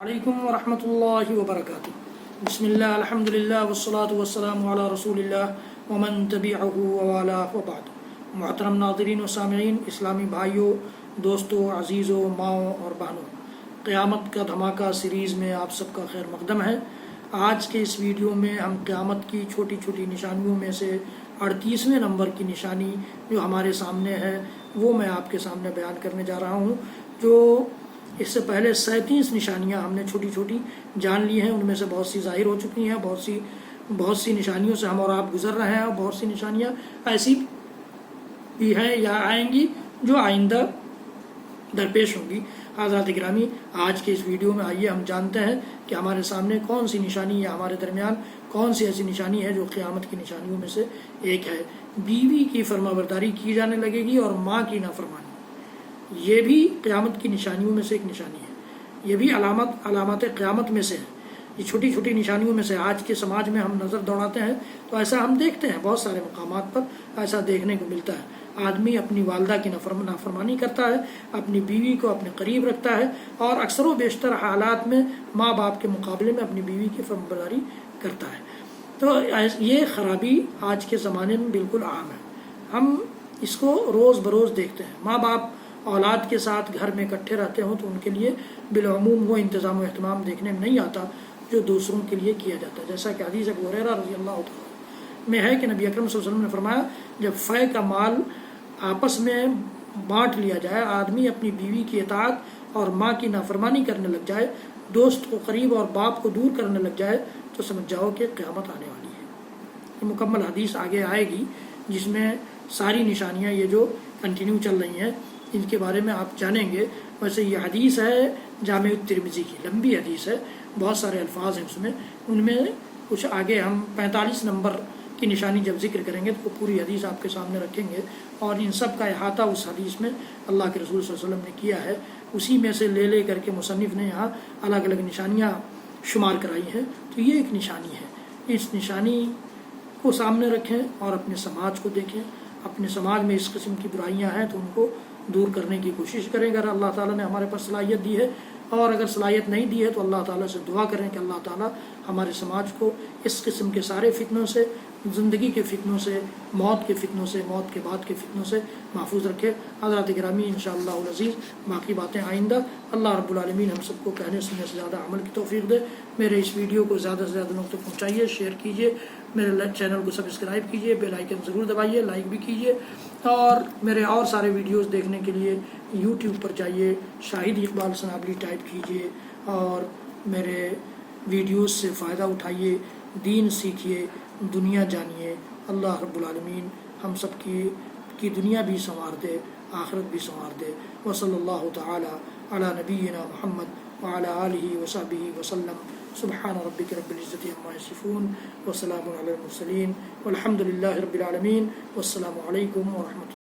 علیکم ورحمۃ اللہ وبرکاتہ۔ بسم اللہ الحمد للہ والصلاة والسلام علی رسول اللہ ومن تبعہ ووالاه وبعد۔ محترم ناظرین و سامعین، اسلامی بھائیوں، دوستوں، عزیزوں، ماؤں اور بہنوں، قیامت کا دھماکہ سیریز میں آپ سب کا خیر مقدم ہے۔ آج کے اس ویڈیو میں ہم قیامت کی چھوٹی چھوٹی نشانیوں میں سے 38ویں نمبر کی نشانی جو ہمارے سامنے ہے وہ میں آپ کے سامنے بیان کرنے جا رہا ہوں۔ جو اس سے پہلے 37 نشانیاں ہم نے چھوٹی چھوٹی جان لی ہیں، ان میں سے بہت سی ظاہر ہو چکی ہیں، بہت سی نشانیوں سے ہم اور آپ گزر رہے ہیں، اور بہت سی نشانیاں ایسی بھی ہیں یا آئیں گی جو آئندہ درپیش ہوں گی۔ حضرات گرامی، آج کے اس ویڈیو میں آئیے ہم جانتے ہیں کہ ہمارے سامنے کون سی نشانی یا ہمارے درمیان کون سی ایسی نشانی ہے جو قیامت کی نشانیوں میں سے ایک ہے۔ بیوی کی فرمانبرداری کی جانے لگے گی اور ماں کی نافرمانی، یہ بھی قیامت کی نشانیوں میں سے ایک نشانی ہے، یہ بھی علامات قیامت میں سے ہے۔ یہ چھوٹی چھوٹی نشانیوں میں سے آج کے سماج میں ہم نظر دوڑاتے ہیں تو ایسا ہم دیکھتے ہیں، بہت سارے مقامات پر ایسا دیکھنے کو ملتا ہے۔ آدمی اپنی والدہ کی نافرمانی کرتا ہے، اپنی بیوی کو اپنے قریب رکھتا ہے، اور اکثر و بیشتر حالات میں ماں باپ کے مقابلے میں اپنی بیوی کی فرمانبرداری کرتا ہے۔ تو یہ خرابی آج کے زمانے میں بالکل عام ہے، ہم اس کو روز بروز دیکھتے ہیں۔ ماں باپ اولاد کے ساتھ گھر میں اکٹھے رہتے ہوں تو ان کے لیے بالعموم وہ انتظام و اہتمام دیکھنے میں نہیں آتا جو دوسروں کے لیے کیا جاتا ہے، جیسا کہ حدیث ابو ہریرہ رضی اللہ تعالیٰ میں ہے کہ نبی اکرم صلی اللہ علیہ وسلم نے فرمایا، جب فے کا مال آپس میں بانٹ لیا جائے، آدمی اپنی بیوی کی اطاعت اور ماں کی نافرمانی کرنے لگ جائے، دوست کو قریب اور باپ کو دور کرنے لگ جائے، تو سمجھ جاؤ کہ قیامت آنے والی ہے۔ یہ مکمل حدیث آگے آئے گی جس میں ساری نشانیاں یہ جو کنٹینیو چل رہی ہیں ان کے بارے میں آپ جانیں گے۔ ویسے یہ حدیث ہے جامع الترمذی کی، لمبی حدیث ہے، بہت سارے الفاظ ہیں اس میں، ان میں کچھ آگے ہم 45 نمبر کی نشانی جب ذکر کریں گے تو پوری حدیث آپ کے سامنے رکھیں گے، اور ان سب کا احاطہ اس حدیث میں اللہ کے رسول صلی اللہ علیہ وسلم نے کیا ہے، اسی میں سے لے کر کے مصنف نے یہاں الگ الگ نشانیاں شمار کرائی ہیں۔ تو یہ ایک نشانی ہے، اس نشانی کو سامنے رکھیں اور اپنے سماج کو دیکھیں۔ اپنے سماج میں اس قسم کی برائیاں ہیں تو ان کو دور کرنے کی کوشش کریں۔ اگر اللہ تعالیٰ نے ہمارے پاس صلاحیت دی ہے، اور اگر صلاحیت نہیں دی ہے تو اللہ تعالیٰ سے دعا کریں کہ اللہ تعالیٰ ہمارے سماج کو اس قسم کے سارے فتنوں سے، زندگی کے فتنوں سے، موت کے فتنوں سے، موت کے بعد کے فتنوں سے محفوظ رکھے۔ حضرات گرامی، انشاءاللہ العزیز باقی باتیں آئندہ۔ اللہ رب العالمین ہم سب کو کہنے سننے سے زیادہ عمل کی توفیق دے۔ میرے اس ویڈیو کو زیادہ سے زیادہ لوگوں تک پہنچائیے، شیئر کیجیے، میرے چینل کو سبسکرائب کیجیے، بیل آئیکن ضرور دبائیے، لائک بھی کیجیے، اور میرے اور سارے ویڈیوز دیکھنے کے لیے یوٹیوب پر جائیے، شاہد اقبال سنابلی ٹائپ کیجیے اور میرے ویڈیوز سے فائدہ اٹھائیے، دین سیکھیے، دنیا جانیے۔ اللہ رب العالمین ہم سب کی دنیا بھی سنوار دے، آخرت بھی سنوار دے۔ وصلی اللہ تعالی علی نبینا محمد وعلی آلہ وصحبہ وسلم۔ سبحان ربک رب العزت عما یصفون وسلام علی المرسلین والحمد للہ رب العالمین، والسلام علیکم ورحمۃ اللہ۔